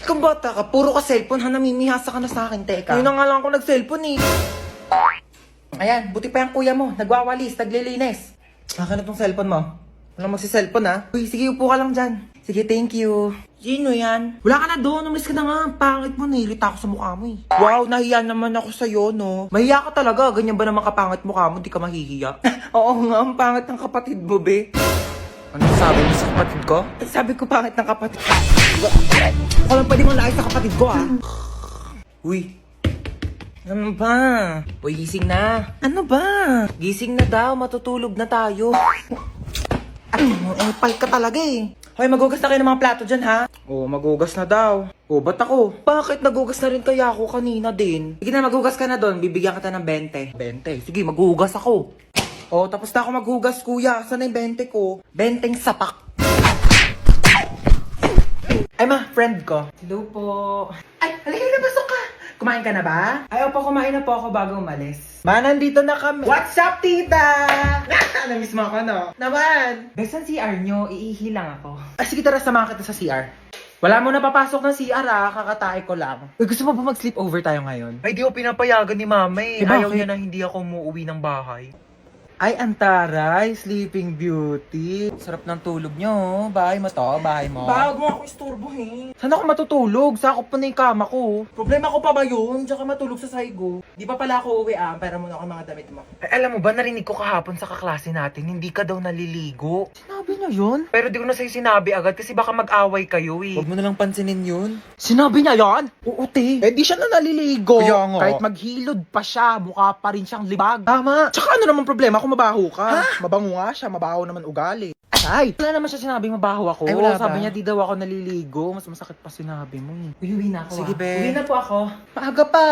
Ikaw bata ka, puro ka cellphone ha, namimihasa ka na sa akin, teka. Ngayon na nga lang ako nag-cellphone eh. Ayan, buti pa yung kuya mo, nagwawalis, naglilinis. Akin na tong cellphone mo. Walang magsi-cellphone ha. Uy, sige, upo ka lang dyan. Sige, thank you. Sino yan? Wala ka na doon, umalis ka na nga. Pangit mo, nilita ako sa mukha mo eh. Wow, nahiya naman ako sa'yo, no? Mahiya ka talaga, ganyan ba naman kapangit mukha mo, di ka mahihiya? Oo nga, ang pangit ng kapatid mo, be. Ano sabi mo sa kapatid ko? Sabi ko pangit ng kapatid ko. Ako lang pwede mong laay sa kapatid ko, ah. Uy. Ano ba? Uy, gising na. Ano ba? Gising na daw, matutulog na tayo. Pal ka talaga eh. Hoy, magugas na kayo ng mga plato dyan, ha? Oo, magugas na daw. Oo, ba't ako? Bakit nagugas na rin kaya ako kanina din? Sige na, magugas ka na doon. Bibigyan kita ng 20. 20? Sige, magugas ako. Oh, tapos na ako maghugas, kuya. Saan na yung 20 ko? 20 sapak. Ay, ma, friend ko. Hello po. Ay, halika na, pasok ka. Kumain ka na ba? Ay, opo, kumain na po ako bago umalis. Ma, nandito na kami. What's up, tita? Namiss mo ako, no? Naman. Besan CR nyo, iihi lang ako. Ay, sige, tara, samahan kita sa CR. Wala mo na papasok ng CR kakatae ko lang. Uy, gusto mo ba mag-sleep over tayo ngayon? Ay, di ako pinapayagan ni mama eh. Ayaw niya na hindi ako umuwi ng bahay. Ay, antaray, Sleeping Beauty. Sarap ng tulog nyo. Bahay mo to, bahay mo. Bawag mo ako istorbohin. Saan ako matutulog? Sakop pa na yung kama ko. Problema ko pa ba yun? Diyan ka matulog sa saigo. Di pa pala ako uwi pera mo na ako mga damit mo. Ay, alam mo ba, narinig ko kahapon sa kaklase natin, hindi ka daw naliligo. Sinabi niya yun? Pero di ko na sa'yo sinabi agad kasi baka mag-away kayo eh. Huwag mo nalang pansinin yun. Sinabi niya yan? Oo, te. Eh, di siya na naliligo. Kaya nga. Kahit maghilod pa siya, mukha pa rin siyang libag. Tama. Tsaka ano naman problema kung mabaho ka? Ha? Mabango nga siya, mabaho naman ugali. Ay! Wala naman siya sinabing mabaho ako. Ay, wala sabi niya di daw ako naliligo. Mas masakit pa sinabi mo eh. Uwi na ako. Sige, be. Uwi na po ako. Maaga pa.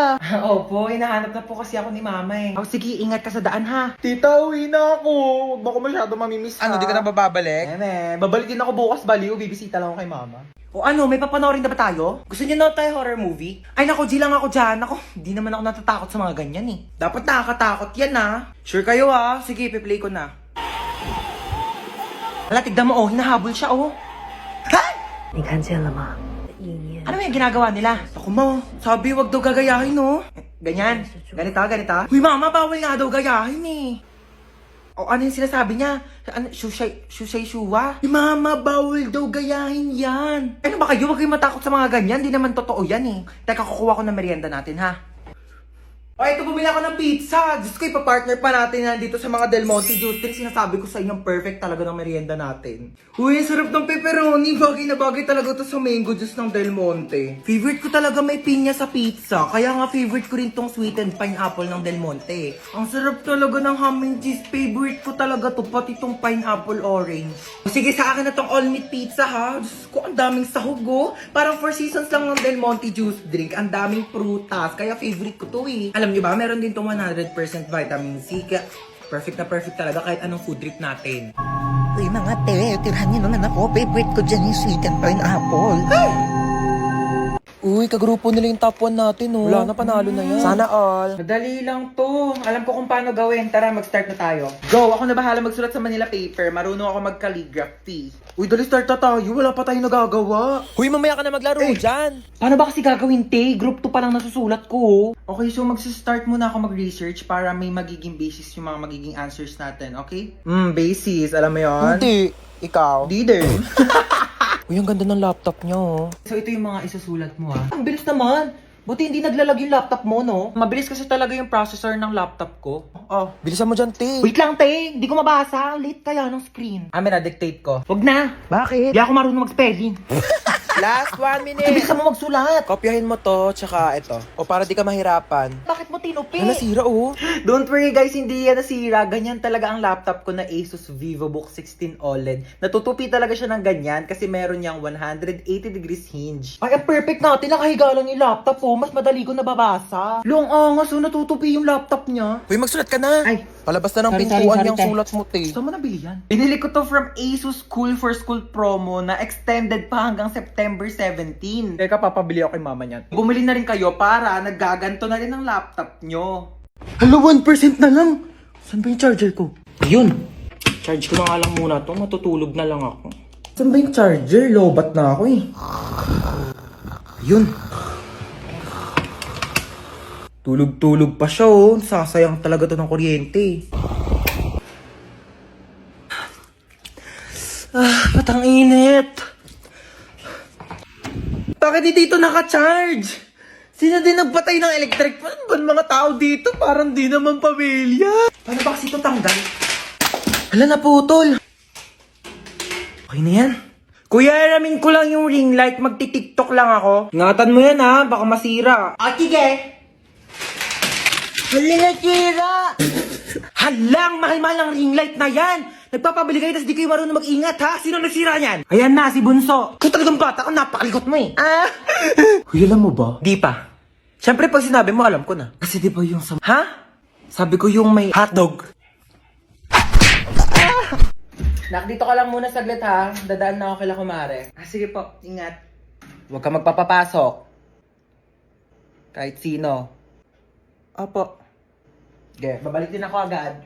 Opo, hinahanap na po kasi ako ni mama eh. Oh, sige, ingat ka sa daan ha. Tita, uwi na ako. Huwag ba ako masyado mamimiss ha? Ano, di ka na babalik? Babalik din ako bukas baliw. Bibisita lang ako kay mama. O ano, may papanoorin na ba tayo? Gusto niyo na tayo horror movie? Ay nako, G lang ako dyan. Ako, di naman ako natatakot sa mga ganyan eh. Dapat nakakatakot yan ha. Sure kayo ha? Sige, piplay ko na. Hala, tignan mo oh, hinahabol siya oh. Ha? 你看见了吗？意念 Ano yung ginagawa nila? Ako mo, sabi wag daw gagayahin no. Ganyan, ganito. Uy mama, bawal nga daw gayahin eh. O ano yung sinasabi niya? Ano, shushay shuwa? Mama, bawal daw gayahin yan. Ano ba kayo? Huwag kayong matakot sa mga ganyan. Di naman totoo yan eh. Teka, kukuha ko ng merienda natin ha. O, ito bumili ako ng pizza. Diyos ko, ipapartner pa natin yan dito sa mga Del Monte juice drinks. Sinasabi ko sa inyo, perfect talaga ng merienda natin. Uy, sarap ng pepperoni. Bagay na bagay talaga to sa mango juice ng Del Monte. Favorite ko talaga may pinya sa pizza. Kaya nga favorite ko rin tong sweetened pineapple ng Del Monte. Ang sarap talaga ng ham and cheese. Favorite ko talaga to, pati tong pineapple orange. O, sige, sa akin na tong all meat pizza ha. Diyos ko, ang daming sahog oh. Parang 4 seasons lang ng Del Monte juice drink. Ang daming prutas. Kaya favorite ko to eh. Alam niyo ba, meron din tong 100% vitamin C. Kaya perfect na perfect talaga kahit anong food trip natin. Uy mga te, tirahan niyo naman ako. Favorite ko dyan yung sweet and pineapple. Hey! Uy, kagrupo nila yung top 1 natin, oh. Wala na, panalo na yan. Sana all. Madali lang to. Alam ko kung paano gawin. Tara, mag-start na tayo. Go! Ako na bahala magsulat sa Manila paper. Marunong ako mag-calligraphy. Uy, dali start na tayo. Wala pa tayong nagagawa. Uy, mamaya ka na maglaro dyan. Paano ba kasi gagawin, te? Group 2 pa lang nasusulat ko, oh. Okay, so mag-start muna ako mag-research para may magiging basis yung mga magiging answers natin, okay? Basis. Alam mo yun? Hindi. Ikaw? Leader. Uy, ang ganda ng laptop nyo. So, ito yung mga isusulat mo, ha? Ang bilis naman. Buti hindi naglalag yung laptop mo, no? Mabilis kasi talaga yung processor ng laptop ko. Oh, bilisan mo dyan, te. Wait lang, te. Hindi ko mabasa. Late kaya ng screen. May na-dictate ko. Wag na. Bakit? Hindi ako marunong mag-spelling. Last 1 minute. Bilisan mo magsulat. Kopyahin mo to, tsaka ito. O para di ka mahirapan. Bakit mo tinupi? Nasira, oh. Don't worry, guys. Hindi yan nasira. Ganyan talaga ang laptop ko na Asus VivoBook 16 OLED. Natutupi talaga siya ng ganyan kasi meron niyang 180 degrees hinge. Ay, ang perfect natin. Nakahiga lang yung laptop, oh. Mas madali ko nababasa. Long angas, oh. Natutupi yung laptop niya. Uy, magsulat ka na. Ay, palabas na ng pintuan yung sulat mo, te. Saan mo nabili yan? Binili ko to from Asus Cool for School promo na extended pa hanggang September 17. Teka, papabili ako kay mama niyan. Bumili na rin kayo para naggaganto na rin ang laptop nyo. Hello, 1% na lang. Saan ba yung charger ko? Ayun. Charge ko na nga lang muna to. Matutulog na lang ako. Saan ba yung charger? Lobat na ako eh. Yun. Tulog-tulog pa siya oh. Sasayang talaga to ng kuryente. Ba't ang init? Bakit di dito naka-charge? Sino din nagpatay ng electric fan? Ba't mga tao dito? Parang di naman pamilya. Paano ba kasi ito tanggal? Hala, naputol. Okay na yan. Kuya, aramin ko lang yung ring light. Magti-tiktok lang ako. Ingatan mo yan ha, baka masira. Ah, sige. Hala, nasira. Halang, mahal-mahal ang ring light na yan. Nagpapabili kayo, tas di kayo marunong mag-ingat ha. Sino nagsira niyan? Ayan na, si Bunso. Kung talagang bata ka, napakalikot mo eh. Kuya, alam mo ba? Di pa. Siyempre, pag sinabi mo, alam ko na. Kasi di ba yung sa... Ha? Sabi ko yung may hotdog. Nak, dito ka lang muna saglit ha. Dadaan na ako kila kumare. Sige po, ingat. Huwag ka magpapapasok. Kahit sino. Opo. Okay, babalik din ako agad.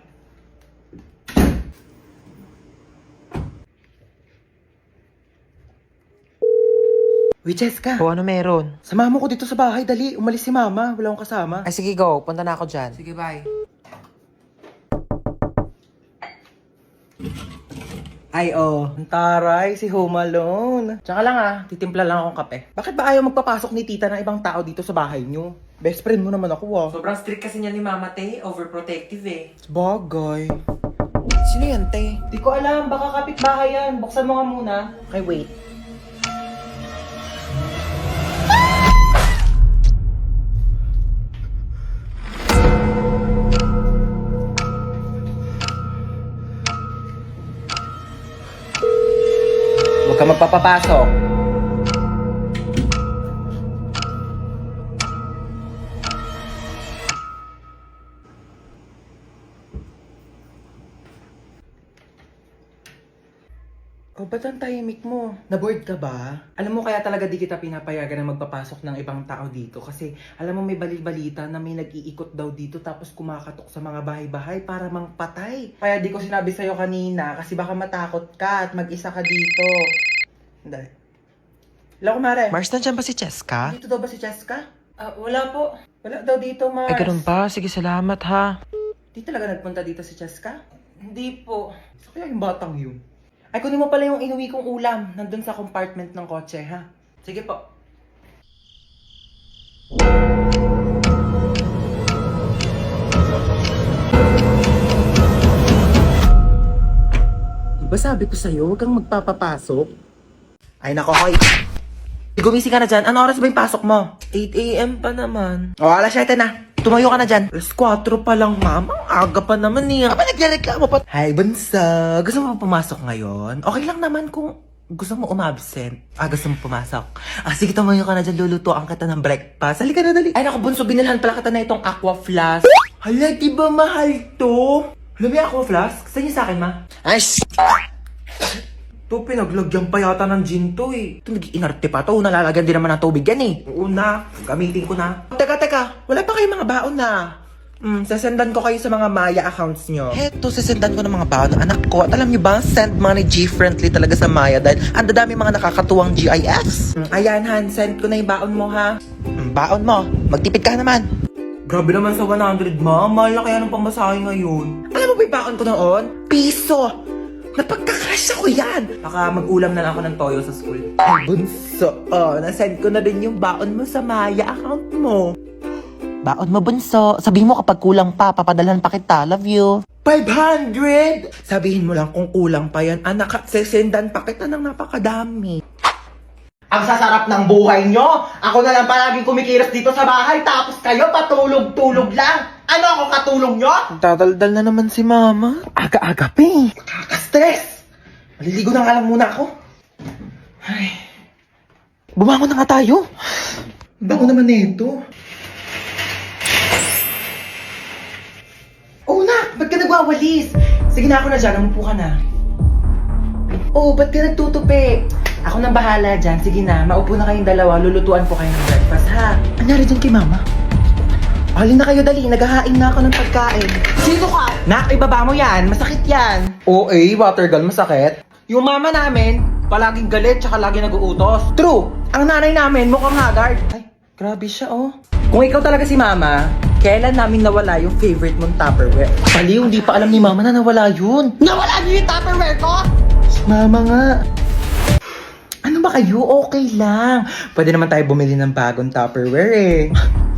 Uy, Jessica. O, ano meron? Samahan mo ko dito sa bahay, dali. Umalis si mama. Wala akong kasama. Ay, sige, go. Punta na ako dyan. Sige, bye. Ay, Ang taray, si Home Alone. Tsaka lang titimpla lang akong kape. Bakit ba ayaw magpapasok ni tita ng ibang tao dito sa bahay niyo? Best friend mo naman ako Sobrang strict kasi niya ni mama, te. Overprotective eh. Bagay. Sino yan, te? Di ko alam. Baka kapitbahay yan. Buksan mo nga muna. Okay, wait. Huwag ka magpapapasok. Ba't ang tahimik mo? Na-bored ka ba? Alam mo kaya talaga di kita pinapayagan na magpapasok ng ibang tao dito kasi alam mo may balita na may nag-iikot daw dito tapos kumakatok sa mga bahay-bahay para mangpatay. Kaya di ko sinabi sa'yo kanina kasi baka matakot ka at mag-isa ka dito. Dali. Hello, kumare. Mars, nandiyan ba si Cheska? Dito daw ba si Cheska? Wala po. Wala daw dito, Mars. Ay, ganun ba? Sige, salamat ha. Di talaga nagpunta dito si Cheska? Hindi po. So, kaya yung batang yun? Ay, kunin mo pala yung inuwi kong ulam. Nandun sa compartment ng kotse, ha? Sige po. Diba sabi ko sa'yo, huwag kang magpapapasok? Ay, nako, hoy. Gumising ka na dyan. Ano oras ba yung pasok mo? 8 AM pa naman. O, alas 7 na. Tumayo ka na dyan. Alas 4 pa lang, ma'am. Ang aga pa naman eh. Aba, nagreklamo pa. Hi, Bansa. Gusto mo pumasok ngayon? Okay lang naman kung gusto mo umabsent. Gusto mo pumasok. Sige, tumayo ka na dyan. Lulutuan kita ng breakfast. Halika na, dali. Ay, naku, Bunso. Binilhan pala kita na itong aqua flask. Hala, diba mahal to? Hala, may aqua flask? Saan niyo sa akin, ma? Ay, ito, pinaglagyan pa yata ng gin to eh. Ito, nag-iinarte pa to. Nalalagyan din naman ng tubig yan eh. Oo na, gamitin ko na. Teka, wala pa kayong mga baon na. Sasendan ko kayo sa mga Maya accounts nyo. Heto, sasendan ko ng mga baon ng anak ko. At alam nyo ba, send money G-friendly talaga sa Maya dahil ang dadami mga nakakatuwang GIFs. Ayan, Han, send ko na yung baon mo, ha? Baon mo, magtipid ka naman. Grabe naman sa 100, ma. Mahal na kaya ng pamasahe ngayon. Alam mo ba yung baon ko noon? Piso! Napagkakasya ko yan! Baka mag-ulam na lang ako ng toyo sa school. Ay, Bunso, nasend ko na din yung baon mo sa Maya account mo. Baon mo, Bunso. Sabihin mo kapag kulang pa, papadalhan pa kita. Love you. 500! Sabihin mo lang kung kulang pa yan. Anak, at sesendan pa kita ng napakadami. Ang sasarap ng buhay nyo! Ako na lang palaging kumikilos dito sa bahay, tapos kayo patulog-tulog lang! Ano ako katulong nyo? Tataldal na naman si Mama. Aga-aga pa eh. Nakaka-stress! Maliligo na nga lang muna ako. Ay. Bumangon na nga tayo. Bango naman nito. Oh, nak! Ba't ka nagwawalis? Sige na, ako na dyan. Umupo ka na. Oh, ba't ka nagtutupi? Ako nang bahala dyan. Sige na, maupo na kayong dalawa. Lulutuan po kayo ng breakfast, ha? Anyari dyan kay Mama? Halin na kayo, dali. Naghahain na ako ng pagkain. Sino ka? Nak, ibaba mo yan. Masakit yan. Oo, water gun. Masakit. Yung mama namin, Palaging galit, tsaka lagi nag-uutos. True! Ang nanay namin mukhang haggard. Ay, grabe siya, oh. Kung ikaw talaga si Mama, kailan namin nawala yung favorite mong Tupperware? Baliw, hindi pa alam ni Mama na nawala yun. Nawala niyo yung Tupperware ko? Mama nga. Ano ba kayo? Okay lang. Pwede naman tayo bumili ng bagong Tupperware eh.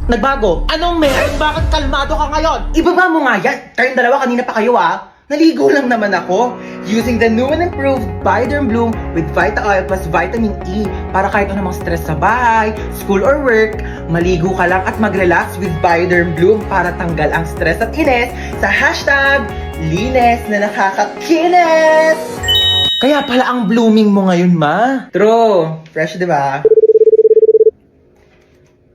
Nagbago? Anong meron? Bakit kalmado ka ngayon? Ibaba mo nga yan. Kayong dalawa kanina pa kayo ah. Naligo lang naman ako. Using the new and improved Bioderm Bloom with Vita Oil plus Vitamin E para kahit anumang stress sa bahay, school or work, maligo ka lang at mag-relax with Bioderm Bloom para tanggal ang stress at inis sa hashtag linis na nakakakinis. Kaya pala ang blooming mo ngayon, ma. True. Fresh, di ba?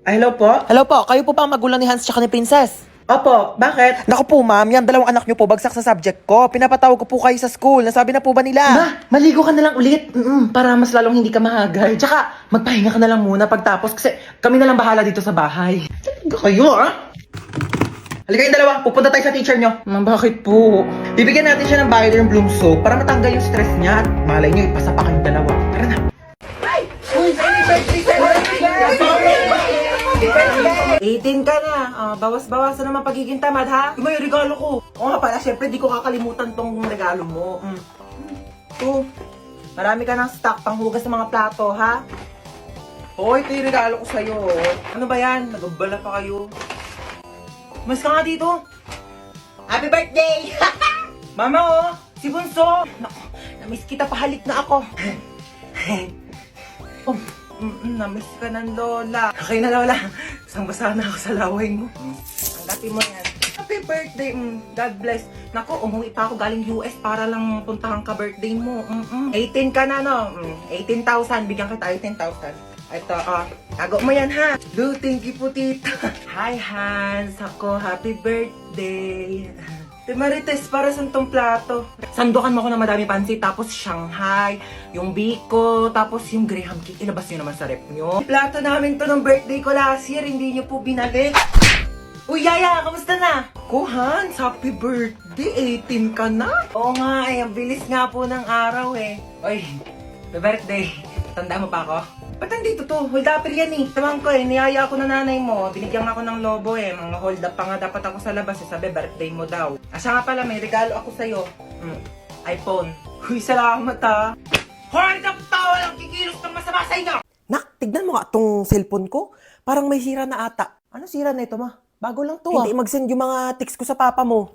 Ay, hello po? Hello po, kayo po pa ang magulang ni Hans tsaka ni Princess? Opo, bakit? Naku po ma'am, yan dalawang anak nyo po bagsak sa subject ko. Pinapatawag ko po kayo sa school. Nasabi na po ba nila? Ma, maligo ka na lang ulit. Para mas lalong hindi ka mahagal. Tsaka, magpahinga ka na lang muna pagtapos kasi kami na lang bahala dito sa bahay. Talaga kayo, ah? Halika yung dalawa, pupunta tayo sa teacher nyo. Ma, bakit po? Bibigyan natin siya ng Bioderm Bloom soap para matanggal yung stress niya at malay nyo, ipasa pa kayong dalawa. Tara na. Ay! Uy, 18 ka na. Bawas-bawasan naman pagiging tamad ha. Yung may regalo ko. Oo nga pala, syempre di ko kakalimutan tong regalo mo. Ito, marami ka ng stock panghugas ng mga plato ha. Oo, ito yung regalo ko sa'yo. Ano ba yan? Nagabala pa kayo. Mas ka nga dito. Happy birthday! Mama oh, si Bunso. Naku, namiss kita, pahalik na ako. Oh, namiss ka ng lola. Okay na lola, basang-basa na ako sa laway mo. Tanggapin mo yan. Happy birthday, God bless. Naku, umuwi pa ako galing US para lang puntahan ka birthday mo. 18 ka na no? 18,000, bigyan kita 18,000. Ito, tago mo yan ha. Do, thank you po tita. Hi Hans, ako, happy birthday. Te Marites, para sa tong plato. Sandukan mo ako ng madami pansit, tapos Shanghai, yung biko, tapos yung Graham cake. Ilabas nyo naman sa rep nyo. Plato namin to ng birthday ko last year, hindi nyo po binalik. Uy, Yaya, kamusta na? Ko, Hans, happy birthday, 18 ka na. Oo nga, ang bilis nga po ng araw eh. Uy, happy birthday. Tanda mo pa ako? Ba't nandito to? Hold up yan eh. Tamang ko eh, niyaya ako ng nanay mo. Binigyan ako ng lobo eh. Mga hold up pa nga dapat ako sa labas eh. Sabi, birthday mo daw. Asa nga pala, may regalo ako sa'yo. iPhone. Uy, salamat ha. Hold up pa! Walang kikilos ng masama sa inyo! Nak, tignan mo nga tong cellphone ko. Parang may sira na ata. Ano sira na ito, ma? Bago lang to Hindi mag-send yung mga text ko sa papa mo.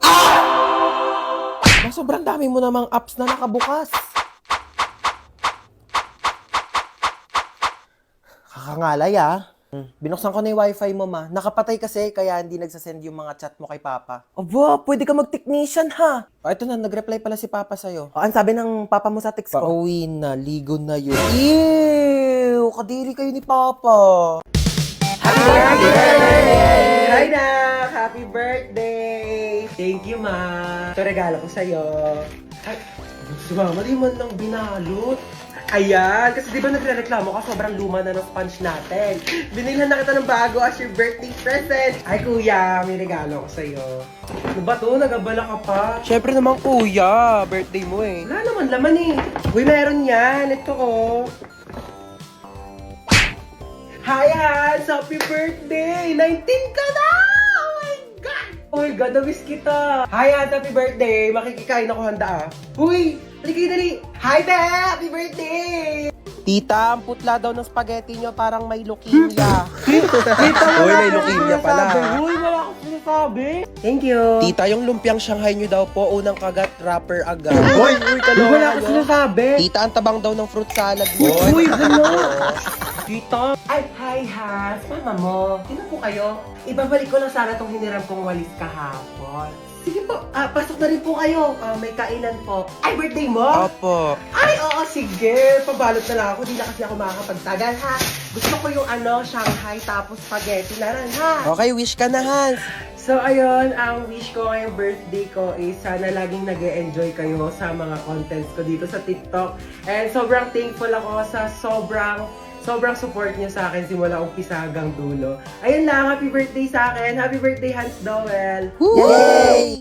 Sobrang dami mo namang apps na nakabukas. Kakangalay ah. Binuksan ko na yung wifi mo ma. Nakapatay kasi kaya hindi nagsasend yung mga chat mo kay Papa. Aba, pwede ka mag-technician ha. Ito na, nag-reply pala si Papa sa'yo. Ang sabi ng Papa mo sa text ko? Pauwi na, ligo na yun. Ew! Kadiri kayo ni Papa. Happy birthday! Hi Nak! Happy birthday! Thank you ma. Ito regalo ko sa'yo. Ay, mali man lang binalot. Ayan, kasi di ba nagre-reklamo ka, sobrang luma na ng sponge natin. Binilhan na kita ng bago as your birthday present. Ay kuya, may regalo ko sa'yo. Ano ba to? Nagabala ka pa? Siyempre naman kuya, birthday mo eh. Wala naman laman eh. Uy, meron yan. Ito oh. Hi Hans! Happy birthday! 19 ka na! Oh my God! Oh my God, na-miss kita! Hi Hans! Happy birthday! Makikikain ako handa ah. Uy! Halika dali! Hi Be! Happy birthday! Tita, ang putla daw ng spaghetti nyo parang may leukemia. Tita, Uy, may leukemia pala. Uy, wala akong sinasabi. Thank you. Tita, yung lumpiang Shanghai nyo daw po, unang kagat, wrapper agad. Uy, wala akong sinasabi. Tita, ang tabang daw ng fruit salad mo. Uy, ano? Tita. Ay, hi Hans. Mama mo. Sino po kayo? Ibabalik ko lang sana tong hiniram kong walis kahapon. Sige po, pasok na rin po kayo. May kainan po. Ay, birthday mo? Opo. Ay, oo, sige. Pabalot na lang ako. Di na kasi ako makakapagtagal, ha? Gusto ko yung Shanghai tapos spaghetti na rin, ha? Okay, wish ka na, Hans. So, ayun, ang wish ko ngayong birthday ko is sana laging nag-e-enjoy kayo sa mga contents ko dito sa TikTok. And sobrang thankful ako sa sobrang support niyo sa akin simula umpisa hanggang dulo. Ayun lang, happy birthday sa akin. Happy birthday, Hans Dowell. Yay!